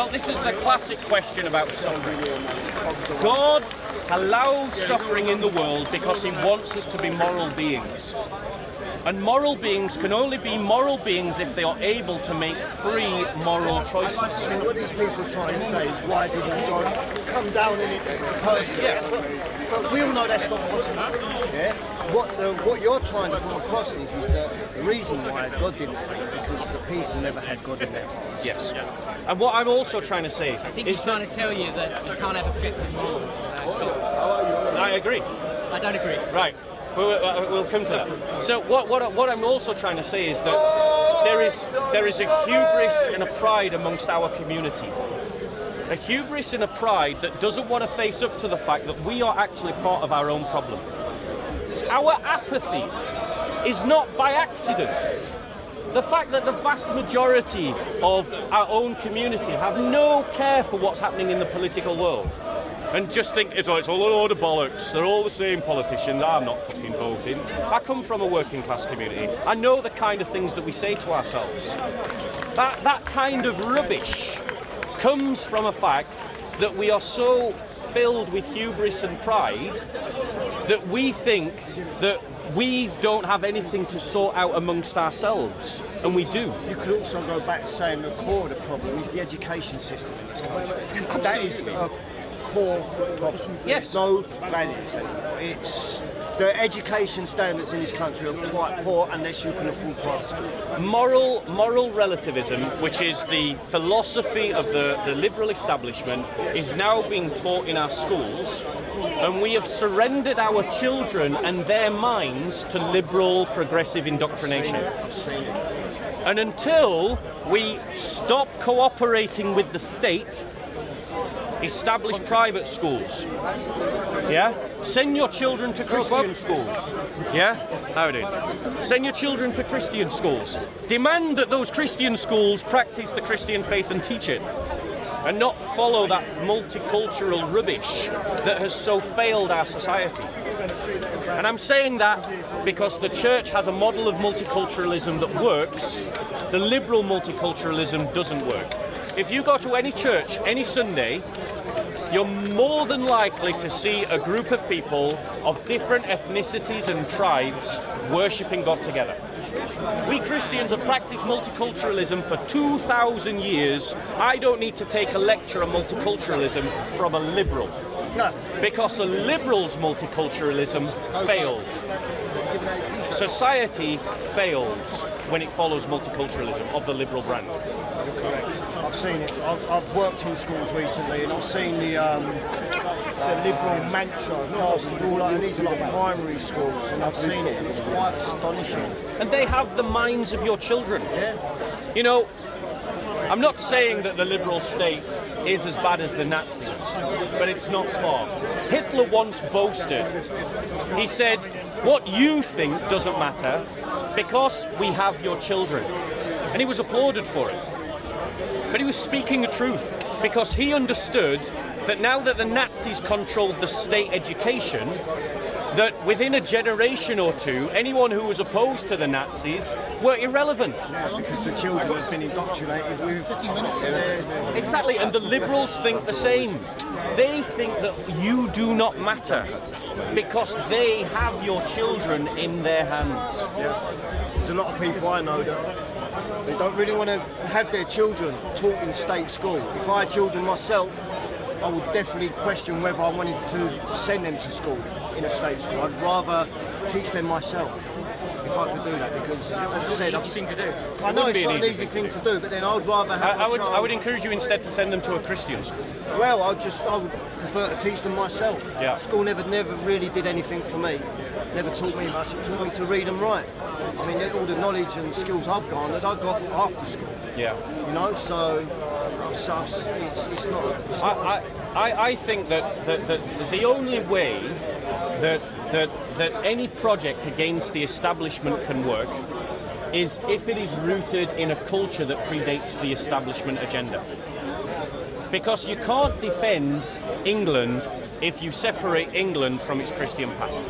Well, this is the classic question about suffering. God allows suffering in the world because he wants us to be moral beings. And moral beings can only be moral beings if they are able to make free moral choices. What these people try and say is, why didn't God come down in it personally? Yeah. But we all know that's not possible. Yeah? What you're trying to come across is that the reason why God didn't do it because the people never had God in their hearts. Yes. And what I'm also trying to say I think he's trying to tell you that you can't have objective morals without God. I agree. I don't agree. Right. We'll come to that. So what I'm also trying to say is that there is a hubris and a pride amongst our community. A hubris and a pride that doesn't want to face up to the fact that we are actually part of our own problem. Our apathy is not by accident. The fact that the vast majority of our own community have no care for what's happening in the political world and just think it's all a load of bollocks, they're all the same politicians, I'm not fucking voting. I come from a working class community. I know the kind of things that we say to ourselves. That kind of rubbish comes from a fact that we are so filled with hubris and pride that we think that we don't have anything to sort out amongst ourselves, and we do. You could also go back to saying the core of the problem is the education system in this country. Absolutely. That is a core problem. Yes. No values anymore. It's the education standards in this country are quite poor unless you can afford private school. Moral relativism, which is the philosophy of the liberal establishment, is now being taught in our schools, and we have surrendered our children and their minds to liberal, progressive indoctrination. I've seen it. And until we stop cooperating with the state, establish private schools, yeah? Send your children to Christian schools, yeah? How are you doing? Send your children to Christian schools. Demand that those Christian schools practice the Christian faith and teach it, and not follow that multicultural rubbish that has so failed our society. And I'm saying that because the church has a model of multiculturalism that works. The liberal multiculturalism doesn't work. If you go to any church any Sunday, you're more than likely to see a group of people of different ethnicities and tribes worshipping God together. We Christians have practiced multiculturalism for 2,000 years. I don't need to take a lecture on multiculturalism from a liberal. No. Because a liberal's multiculturalism failed. Society fails when it follows multiculturalism of the liberal brand. You're correct. I've seen it. I've worked in schools recently, and I've seen the liberal mantra plastered all over. And these are like primary schools, and I've seen it, and it's quite astonishing. And they have the minds of your children. Yeah. You know, I'm not saying that the liberal state is as bad as the Nazis, but it's not far. Hitler once boasted. He said, "What you think doesn't matter because we have your children." And he was applauded for it. But he was speaking the truth because he understood that now that the Nazis controlled the state education, that within a generation or two, anyone who was opposed to the Nazis were irrelevant. Yeah, because the children have been indoctrinated with 50 minutes. Exactly, and the liberals think the same. They think that you do not matter because they have your children in their hands. Yeah. There's a lot of people I know that they don't really want to have their children taught in state school. If I had children myself, I would definitely question whether I wanted to send them to school in a state school. I'd rather teach them myself if I could do that, because as I said, Easy thing to do. I know it's not an easy thing to do, but then I would rather have my child. I would encourage you instead to send them to a Christian school. Well, I would prefer to teach them myself. Yeah. School never really did anything for me. Never taught me much. It taught me to read and write. I mean, all the knowledge and skills I've garnered, I got after school. Yeah. You know, so it's not. I think that the only way that any project against the establishment can work is if it is rooted in a culture that predates the establishment agenda. Because you can't defend England if you separate England from its Christian past.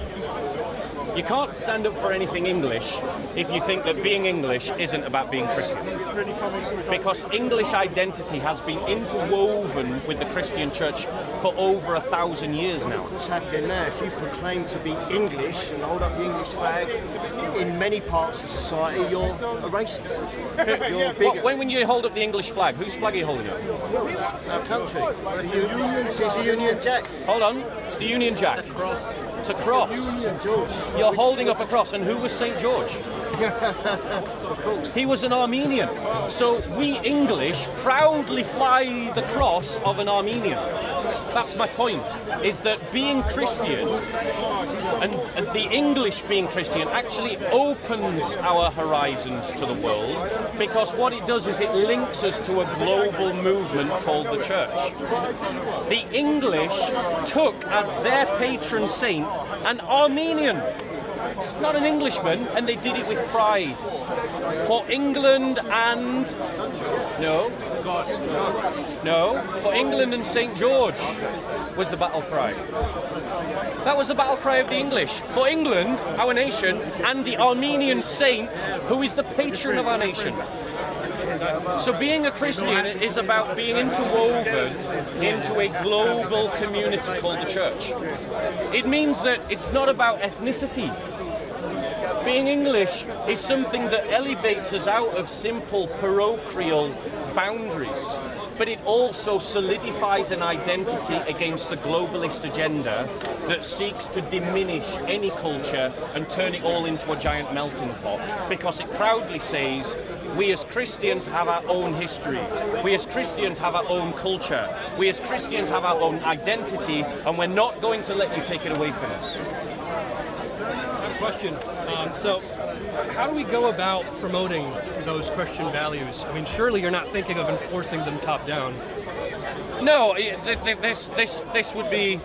You can't stand up for anything English if you think that being English isn't about being Christian. Because English identity has been interwoven with the Christian church for over 1,000 years now. What's happening now, if you proclaim to be English and hold up the English flag, in many parts of society, you're a racist. You're a bigot. When you hold up the English flag, whose flag are you holding up? Our country. It's the Union Jack. Hold on, it's the Union Jack. It's a cross. It's a cross. St. George. You're holding up a cross, and who was St. George? Of course. He was an Armenian. So we English proudly fly the cross of an Armenian. That's my point, is that being Christian and the English being Christian actually opens our horizons to the world, because what it does is it links us to a global movement called the church. The English took as their patron saint an Armenian, not an Englishman, and they did it with pride. For England and... No, for England and St. George was the battle cry. That was the battle cry of the English. For England, our nation, and the Armenian saint, who is the patron of our nation. So being a Christian is about being interwoven into a global community called the church. It means that it's not about ethnicity. Being English is something that elevates us out of simple parochial boundaries, but it also solidifies an identity against the globalist agenda that seeks to diminish any culture and turn it all into a giant melting pot, because it proudly says, we as Christians have our own history, we as Christians have our own culture, we as Christians have our own identity, and we're not going to let you take it away from us. Question. So, how do we go about promoting those Christian values? I mean, surely you're not thinking of enforcing them top down. No, this would be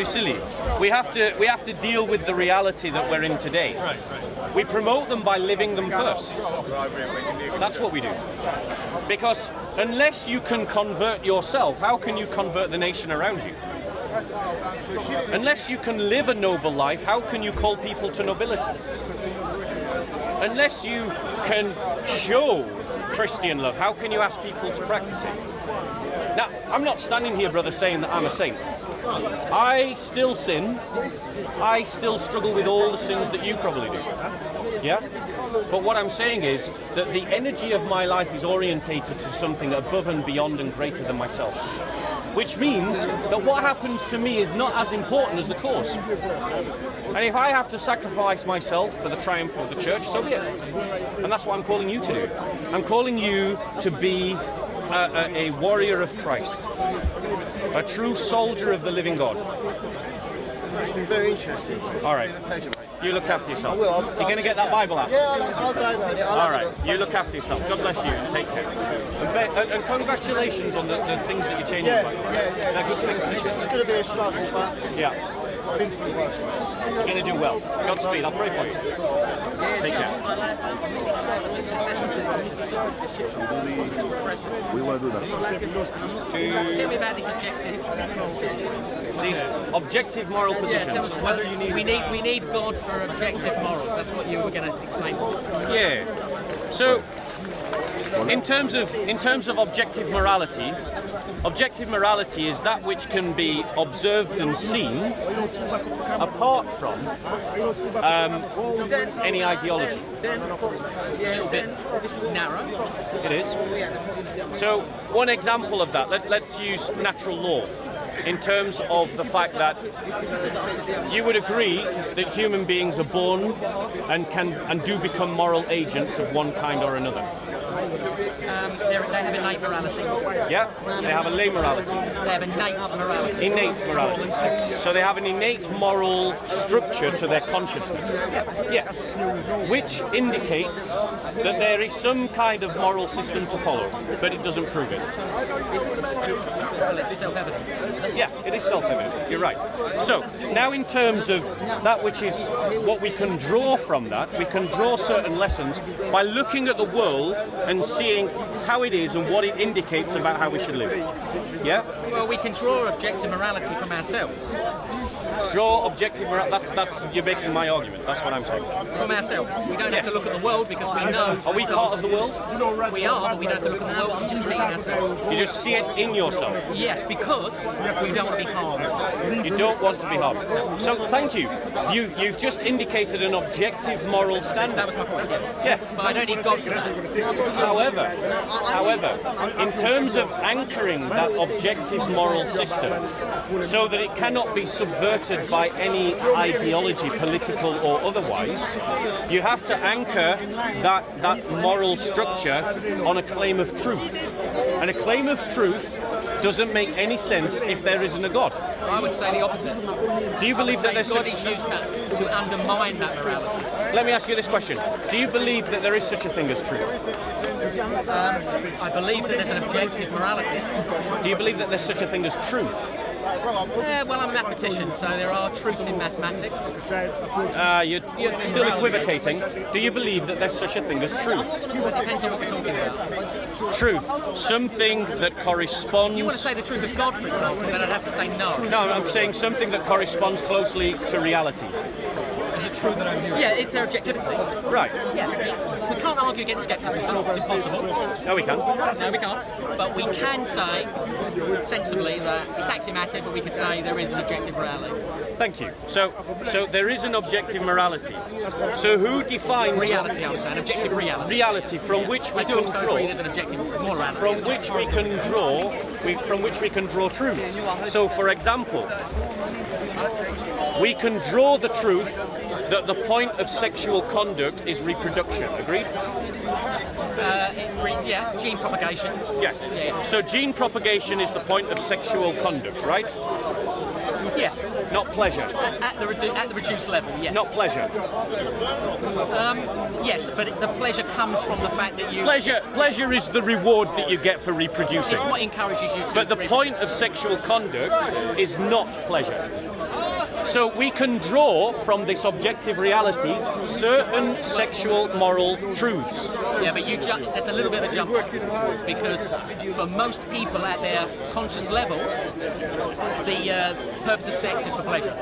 silly. We have to deal with the reality that we're in today. Right. We promote them by living them first. That's what we do. Because unless you can convert yourself, how can you convert the nation around you? Unless you can live a noble life, how can you call people to nobility? Unless you can show Christian love, how can you ask people to practice it? Now, I'm not standing here, brother, saying that I'm a saint. I still sin. I still struggle with all the sins that you probably do. Yeah? But what I'm saying is that the energy of my life is orientated to something above and beyond and greater than myself. Which means that what happens to me is not as important as the cause. And if I have to sacrifice myself for the triumph of the church, so be it. And that's what I'm calling you to do. I'm calling you to be a warrior of Christ, a true soldier of the living God. It's been very interesting. All right. Pleasure, mate. You look after yourself. I will. You're going to get that Bible out? Yeah, I'll download it. All right. You look after yourself. God bless you and take care. And congratulations on the things that you're changing. Yeah. They're good things to It's change. going to be a struggle, but Yeah. I've been through worse. You're going to do well. Godspeed. I'll pray for you. Take care. We want to do that. Tell me about this objective. These objective moral Yeah, positions. tell us Whether about you this. need We need God for objective morals. That's what you were going to explain to me. Yeah. So, in terms of objective morality is that which can be observed and seen apart from any ideology. It's a little bit narrow. It is. So, one example of that, let's use natural law. In terms of the fact that you would agree that human beings are born and do become moral agents of one kind or another. They have innate morality. Yeah, they have a lay morality. They have innate morality. Innate morality. So they have an innate moral structure to their consciousness. Yeah. Which indicates that there is some kind of moral system to follow, but it doesn't prove it. Well, it's self-evident. Yeah, it is self-evident. You're right. So now in terms of that which is what we can draw from that, we can draw certain lessons by looking at the world and seeing how it is and what it indicates about how we should live. Yeah? Well, we can draw objective morality from ourselves. Draw objective morality. That's you're making my argument. That's what I'm saying. From ourselves. We don't have to look at the world because we know. Are we part of the world? We are, but we don't have to look at the world. We just see it ourselves. You just see it in yourself. Yes, because we don't want to be harmed. You don't want to be harmed. So thank you. You've just indicated an objective moral standard. That was my point. Yeah. But I don't need God for that. However, in terms of anchoring that objective moral system so that it cannot be subverted by any ideology, political or otherwise, you have to anchor that moral structure on a claim of truth. And a claim of truth doesn't make any sense if there isn't a God. I would say the opposite. Do you believe that there's God is used to undermine that morality. Let me ask you this question. Do you believe that there is such a thing as truth? I believe that there's an objective morality. Do you believe that there's such a thing as truth? Well, I'm a mathematician, so there are truths in mathematics. You're still equivocating. Do you believe that there's such a thing as truth? Well, it depends on what we're talking about. Truth. Something that corresponds... You want to say the truth of God, for example, then I'd have to say no. No, I'm saying something that corresponds closely to reality. Is it true that I'm here? Yeah, it's their objectivity. Right. Yeah, we can't argue against skepticism. It's impossible. No, we can. No, we can't. But we can say, sensibly, that it's axiomatic, but we could say there is an objective morality. Thank you. So there is an objective morality. So who defines... Reality, I'm saying. Objective reality. Reality from which we I do can also draw... agree there's an objective morality. From which we can draw truths. So, for example, we can draw the truth that the point of sexual conduct is reproduction. Agreed? Yeah, gene propagation. Yes. Yeah. So gene propagation is the point of sexual conduct, right? Yes. Not pleasure. At the reduced level, yes. Not pleasure. Yes, but the pleasure comes from the fact that you... Pleasure is the reward that you get for reproducing. It's what encourages you to... But the point of sexual conduct is not pleasure. So we can draw from this objective reality certain sexual moral truths. Yeah, but there's a little bit of a jump, because for most people at their conscious level, the purpose of sex is for pleasure.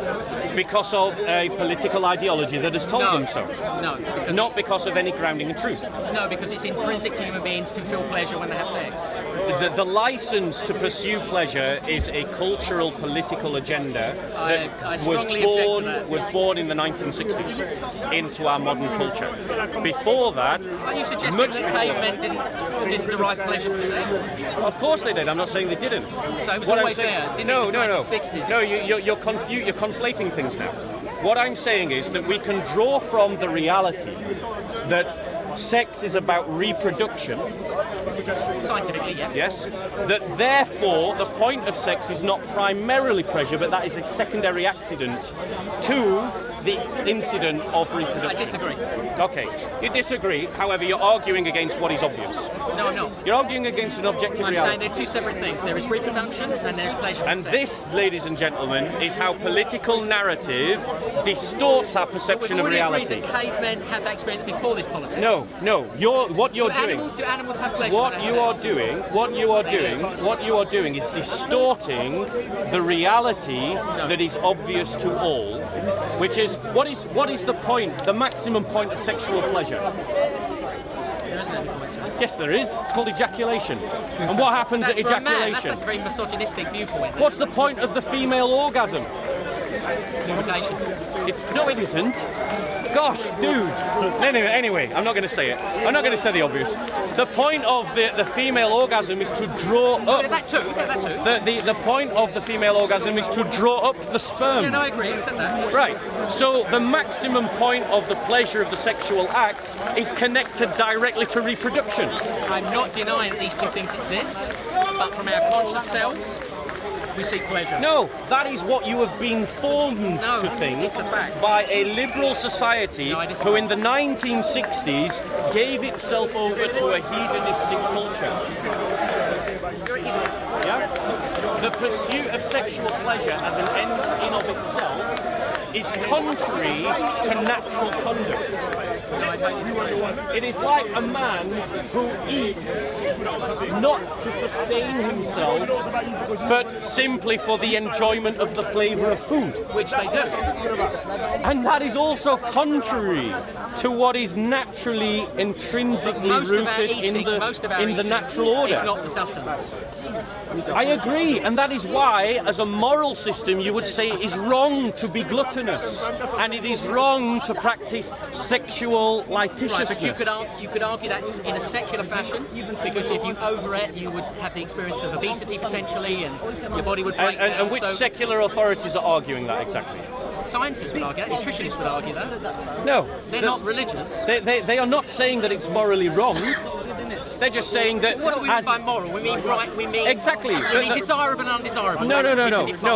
Because of a political ideology that has told them so. No, not because of any grounding in truth. No, because it's intrinsic to human beings to feel pleasure when they have sex. The license to pursue pleasure is a cultural, political agenda that was born in the 1960s into our modern culture. Before that, are you suggesting that cavemen didn't derive pleasure from sex? Of course they did. I'm not saying they didn't. So it was always there. No. 1960s. No, you're conflating things now. What I'm saying is that we can draw from the reality that sex is about reproduction. Scientifically, yeah. Yes. That therefore the point of sex is not primarily pleasure, but that is a secondary accident to the incident of reproduction. I disagree. Okay. You disagree, however, you're arguing against what is obvious. No, I'm not. You're arguing against an objective I'm reality. saying they're two separate things. There is reproduction and there's pleasure. And this, ladies and gentlemen, is how political narrative distorts our perception of reality. We've already agreed that cavemen had that experience before this politics. No. What you're doing. Do animals have pleasure? What you are doing is distorting the reality that is obvious to all, which is what is the point, the maximum point of sexual pleasure? Yes, there is. It's called ejaculation. And what happens at ejaculation? That's a very misogynistic viewpoint. What's the point of the female orgasm? Lubrication. No, it isn't. Gosh, dude. Anyway, I'm not going to say it. I'm not going to say the obvious. The point of the female orgasm is to draw up. That too. The point of the female orgasm is to draw up the sperm. Yeah, no, I agree. I accept that. Right. So the maximum point of the pleasure of the sexual act is connected directly to reproduction. I'm not denying that these two things exist, but from our conscious selves, we seek pleasure. No, that is what you have been formed to think it's a fact. by a liberal society who in the 1960s gave itself over to a hedonistic culture. Yeah? The pursuit of sexual pleasure as an end in of itself is contrary to natural conduct. It is like a man who eats not to sustain himself, but simply for the enjoyment of the flavour of food. Which they do. And that is also contrary to what is naturally, intrinsically rooted in the natural order. It's not for sustenance. I agree, and that is why, as a moral system, you would say it is wrong to be gluttonous, and it is wrong to practice sexual licentiousness. Right, but you could argue that in a secular fashion, because if you overate, you would have the experience of obesity potentially, and your body would break down. And which secular authorities are arguing that exactly? Scientists would argue that, nutritionists would argue that. No. They're not religious. They are not saying that it's morally wrong. They're just saying that. What do we mean by moral? We mean right. We mean exactly. We mean desirable and undesirable. No.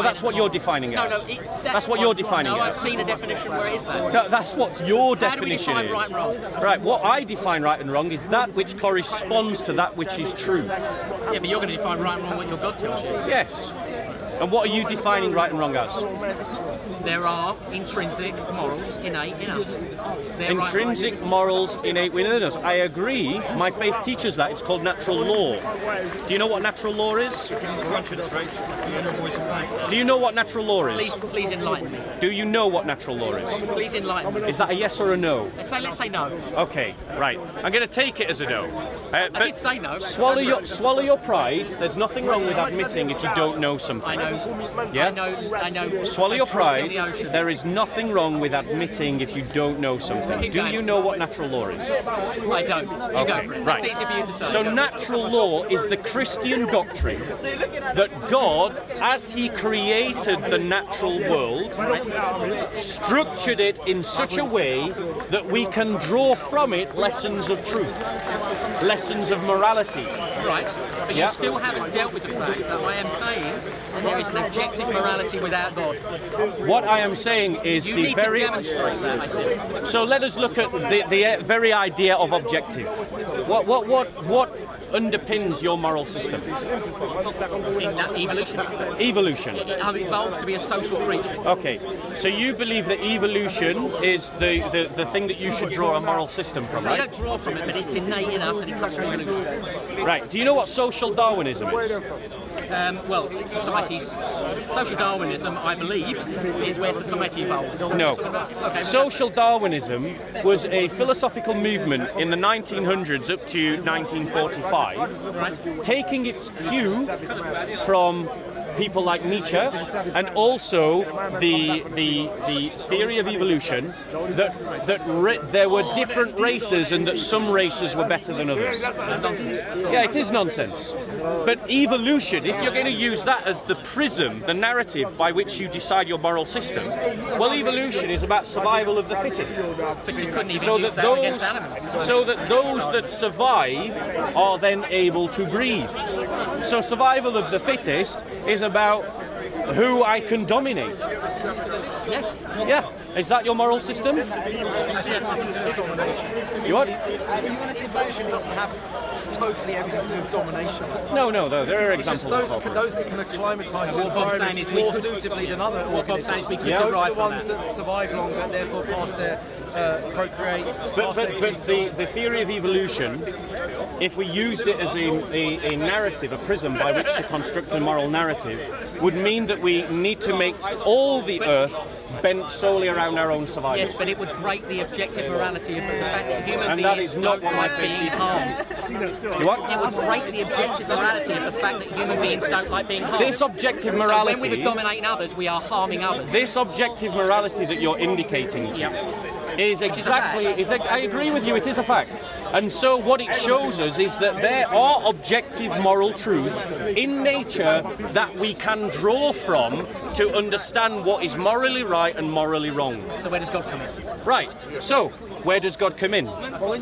That's what you're defining it as. That's what you're defining it as. No, I've seen a definition where it is that. No, that's what your definition How do we define is. right and wrong? Right. What I define right and wrong is that which corresponds to that which is true. Yeah, but you're going to define right and wrong what your God tells you. Yes. And what are you defining right and wrong as? There are intrinsic morals innate in us. Intrinsic morals innate within us. I agree. My faith teaches that. It's called natural law. Do you know what natural law is? Do you know what natural law is? Please enlighten me. Do you know what natural law is? Please enlighten me. Is that a yes or a no? Let's say no. Okay, right. I'm going to take it as a no. I did say no. Swallow your pride. There's nothing wrong with admitting if you don't know something. I know. Yeah? I know. Swallow your pride. There is nothing wrong with admitting if you don't know something. Do you know what natural law is? I don't. You go for it. Right. It's easy for you to say. So natural law is the Christian doctrine that God, as He created the natural world, structured it in such a way that we can draw from it lessons of truth, lessons of morality. Right. But you still haven't dealt with the fact that I am saying that there is an objective morality without God. What I am saying is you need to demonstrate that, I think. So let us look at the very idea of objective. What underpins your moral system? Evolution. Evolution. I'm evolved to be a social creature. Okay, so you believe that evolution is the thing that you should draw a moral system from, right? We don't draw from it, but it's innate in us and it comes from evolution. Right, do you know what social Darwinism is? Well, social Darwinism, I believe, is where society evolves. No. Okay, Social Darwinism was a philosophical movement in the 1900s up to 1945, taking its cue from people like Nietzsche, and also the theory of evolution that there were different races and that some races were better than others. Yeah, it is nonsense. But evolution, if you're going to use that as the prism, the narrative by which you decide your moral system, well, evolution is about survival of the fittest. But you couldn't even use that against animals. So that those that survive are then able to breed. So survival of the fittest is about who I can dominate. Yes. Yeah. Is that your moral system? You what? Evolution doesn't have totally everything to do with domination. No, there are examples of those that can acclimatise to What Bob's saying is more suitably than other organisms. we could Those are derive the from ones that. that survive longer, and therefore pass their procreate. But the theory of evolution, if we used it as a narrative, a prism by which to construct a moral narrative, would mean that we need to make all the earth bent solely around our own survival. Yes, but it would break the objective morality of the fact that human And that beings is not don't what my like faith being teaches. harmed. What? It would break the objective morality of the fact that human beings don't like being harmed. This objective So morality. when we were dominating others, we are harming others. This objective morality that you're indicating to is exactly. I agree with you. It is a fact. And so what it shows us is that there are objective moral truths in nature that we can draw from to understand what is morally right and morally wrong. So where does God come in? Right. So where does God come in?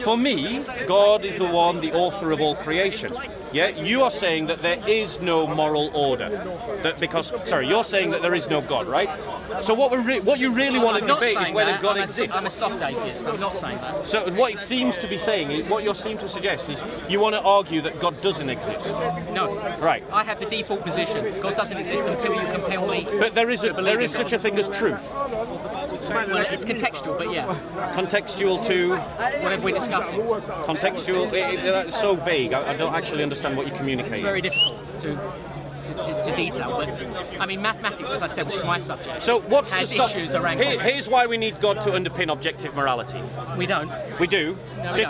For me, God is the one, the author of all creation. Yeah, you are saying that there is no moral order. You're saying that there is no God, right? So what you really want to debate is whether God exists. I'm a soft atheist. I'm not saying that. So what it seems to be saying, what you seem to suggest is you want to argue that God doesn't exist. No. Right. I have the default position. God doesn't exist until you compel me. But there is such a thing as truth. Well, it's contextual, but Yeah. Contextual to Whatever we're discussing. contextual. That's so vague. I don't actually understand what you're communicating. It's very difficult to detail. But I mean, mathematics, as I said, which is my subject, So what's to has stop? issues around context. Here's why we need God to underpin objective morality. We don't. We do, No, we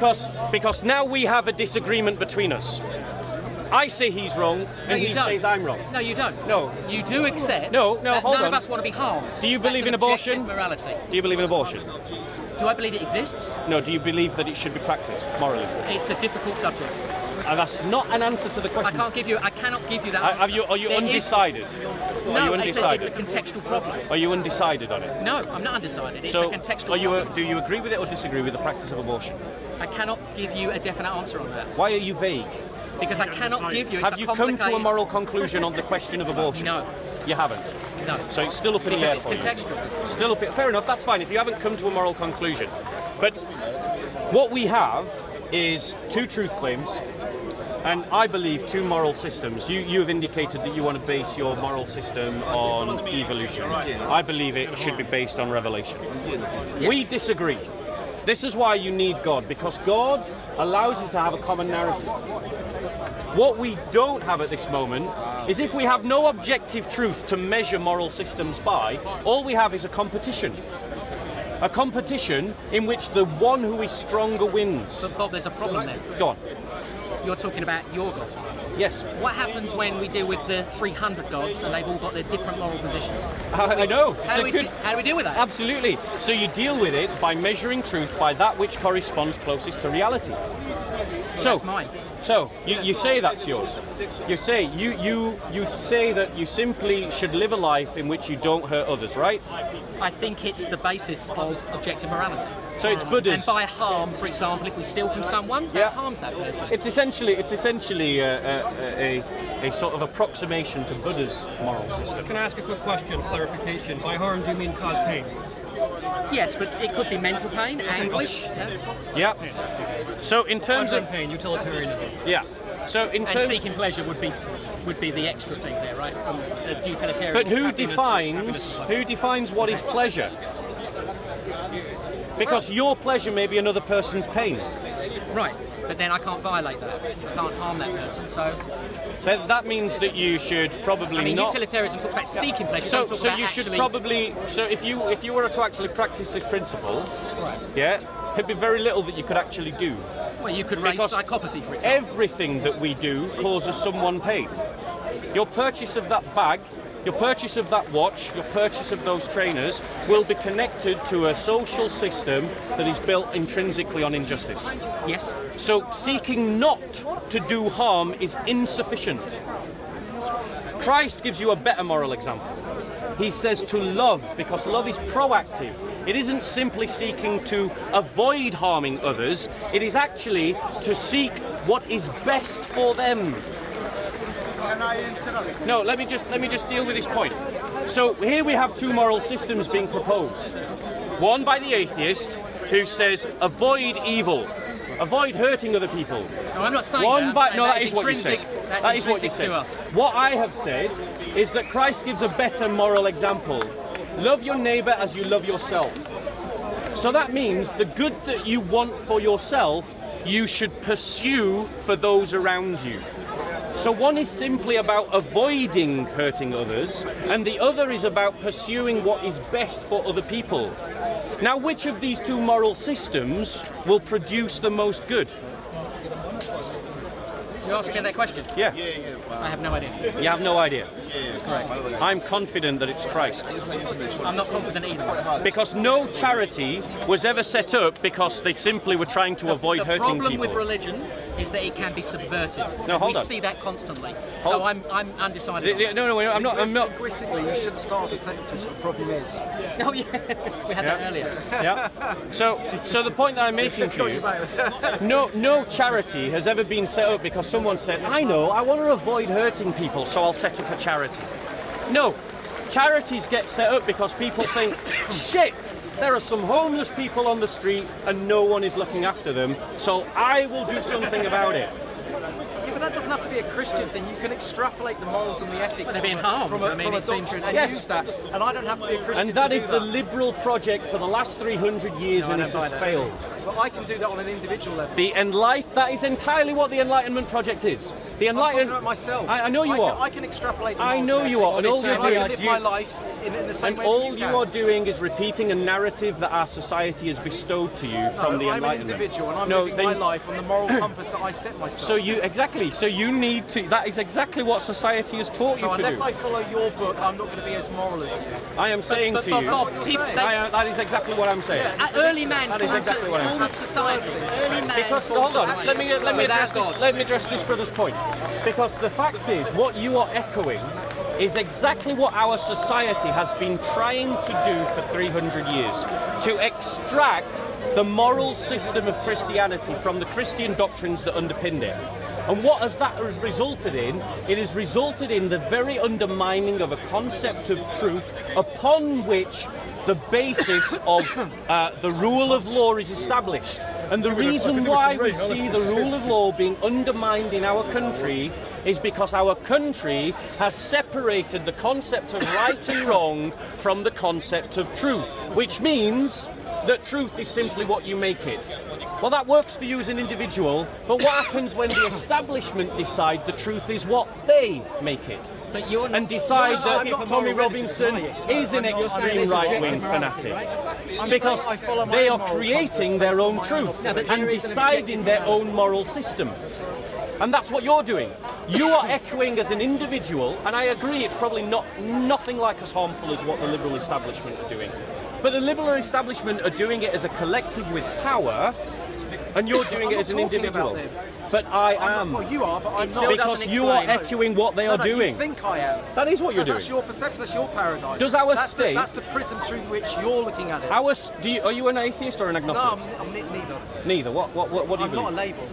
because now we have a disagreement between us. I say he's wrong, and you he don't. says I'm wrong. No, you don't. No. You do accept No, that hold none on. of us want to be harmed. Do you believe That's in an objective abortion? morality. Do you believe in abortion? Do I believe it exists? No. Do you believe that it should be practiced morally? It's a difficult subject. And that's not an answer to the I question. cannot give you that Are answer. you There is- undecided? No, Are you it's undecided? a contextual problem. Are you undecided on it? No, I'm not undecided. It's So, a contextual are you? problem. Do you agree with it or disagree with the practice of abortion? I cannot give you a definite answer on that Why are you vague? because I cannot give you. It's Have a you come complicated. to a moral conclusion on the question of abortion? No, You haven't. no. So it's still up in the Because air it's for you. contextual. Still up. Fair enough. That's fine. If you haven't come to a moral conclusion, but what we have is two truth claims, and I believe two moral systems. You have indicated that you want to base your moral system on evolution. I believe it should be based on revelation. We disagree. This is why you need God, because God allows you to have a common narrative. What we don't have at this moment is if we have no objective truth to measure moral systems by, all we have is a competition. A competition in which the one who is stronger wins. But Bob, there's a problem there. Go on. You're talking about your God. Yes. What happens when we deal with the 300 gods and they've all got their different moral positions? I know. How do, It's a good. how do we deal with that? Absolutely. So you deal with it by measuring truth by that which corresponds closest to reality. That's mine. So you say that's yours. You say you say that you simply should live a life in which you don't hurt others, right? I think it's the basis of objective morality. So it's Buddhist. And by harm, for example, if we steal from someone, that Yeah. harms that person. It's essentially a sort of approximation to Buddha's moral system. Can I ask a quick question, clarification? By harms, you mean cause pain? Yes, but it could be mental pain, anguish, Yeah. So in terms Pleasure of and pain, utilitarianism. yeah. So in and terms. seeking pleasure would be the extra thing there, right? From a utilitarian. But who happiness. defines what is pleasure? Because your pleasure may be another person's pain. Right, but then I can't violate that. I can't harm that person. So, That means that you should probably I mean, not. utilitarianism talks about seeking pleasure. So, don't talk so about you actually, should probably. So if you were to actually practice this principle, Right. yeah, there'd be very little that you could actually do. Well, you could raise because psychopathy, for example. Everything that we do causes someone pain. Your purchase of that bag, your purchase of that watch, your purchase of those trainers will be connected to a social system that is built intrinsically on injustice. Yes. So seeking not to do harm is insufficient. Christ gives you a better moral example. He says to love, because love is proactive. It isn't simply seeking to avoid harming others, it is actually to seek what is best for them. No, let me just deal with this point. So here we have two moral systems being proposed. One by the atheist, who says avoid evil, avoid hurting other people. No, I'm not saying One that. by I'm no, saying that is what you say. intrinsic. That's That is what you intrinsic say. to us. What I have said is that Christ gives a better moral example. Love your neighbor as you love yourself. So that means the good that you want for yourself, you should pursue for those around you. So one is simply about avoiding hurting others, and the other is about pursuing what is best for other people. Now, which of these two moral systems will produce the most good? You asking that question? Yeah. I have no idea. You have no idea. That's correct. I'm confident that it's Christ. I'm not confident either. Because no charity was ever set up because they simply were trying to avoid The hurting problem people. with religion is that it can be subverted. No, hold we on. see that constantly. Hold- So I'm undecided. on No, I'm not. Linguistically, you shouldn't start with a sentence which the problem is. that. Oh yeah, we had that Yeah. earlier. Yeah. So the point that I'm making to you, no charity has ever been set up because someone said, I know, I want to avoid hurting people, so I'll set up a charity. No, charities get set up because people think, shit, there are some homeless people on the street and no one is looking after them, so I will do something about it. Yeah, but doesn't have to be a Christian thing. You can extrapolate the morals and the ethics they're being harmed. from a doctrine and Yes. use that. And I don't have to be a Christian And that to is do the that. liberal project for the last 300 years, and it has failed. But I can do that on an individual level. That is entirely what the Enlightenment project is. The I'm talking Enlightenment. about myself. I know you are. I can extrapolate the I morals know and you are, ethics, and all you're I can doing- live my life in the same And way all that you can. are doing is repeating a narrative that our society has bestowed to you from the I'm an Enlightenment. individual and I'm No, living then- my life on the moral compass that I set myself. So you need to. That is exactly what society has taught So you to unless do. I follow your book, I'm not going to be as moral as you. I am saying to you. That's what you're saying. That is exactly what I'm saying. Early man That is exactly what I'm formed society. Early man Because formed hold on, society. let me address this brother's point. Because the fact is, what you are echoing is exactly what our society has been trying to do for 300 years, to extract the moral system of Christianity from the Christian doctrines that underpinned it. And what has that resulted in? It has resulted in the very undermining of a concept of truth upon which the basis of the rule of law is established. And the reason why we see the rule of law being undermined in our country is because our country has separated the concept of right and wrong from the concept of truth, which means that truth is simply what you make it. Well, that works for you as an individual, but what happens when the establishment decide the truth is what they make it? But you're not, And decide I'm not that Tommy moral Robinson relative, is an I'm not extreme saying right-wing it's fanatic. I'm Because saying I follow my they own are moral creating compass their based on own my truth but and there is an deciding objective their own moral system. And that's what you're doing. You are echoing as an individual, and I agree it's probably nothing like as harmful as what the liberal establishment are doing. But the liberal establishment are doing it as a collective with power, and you're doing it as an individual. But I am. Well, you are, but I'm still not. Because doesn't you are explain. echoing what they are No, doing. You think I am. That is what you're That's doing. your perception. That's your paradigm. Does our that's state- that's the prism through which you're looking at it. Are you an atheist or an no, agnostic? I'm neither. Neither. What do you I'm not a believe? label.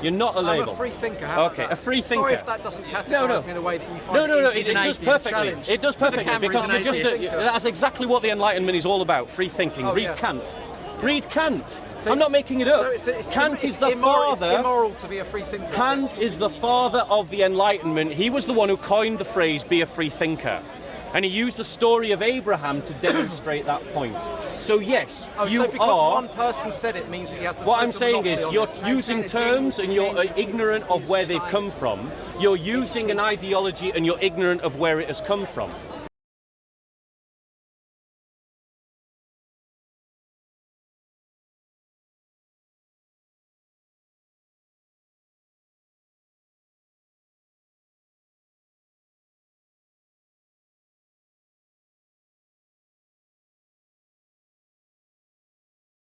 You're not a label. I'm a free thinker. How about Okay, that? a free thinker. Sorry if that doesn't categorise No. me in the way that you find No, it it easy. does perfectly. Challenge. It does perfectly camera, because he's an you're just atheist. that's exactly what the Enlightenment is all about. Free thinking. Read yeah. Kant. Read Kant. So- I'm not making it up. So it's Kant it's is the immoral, father. It's immoral to be a free thinker. Kant is the father of the Enlightenment. He was the one who coined the phrase "be a free thinker," and he used the story of Abraham to demonstrate that point. So yes, you so because are. one person said it means that he has the What I'm total saying is, monopoly you're on it. using terms and you're ignorant of where they've come from. You're using an ideology and you're ignorant of where it has come from.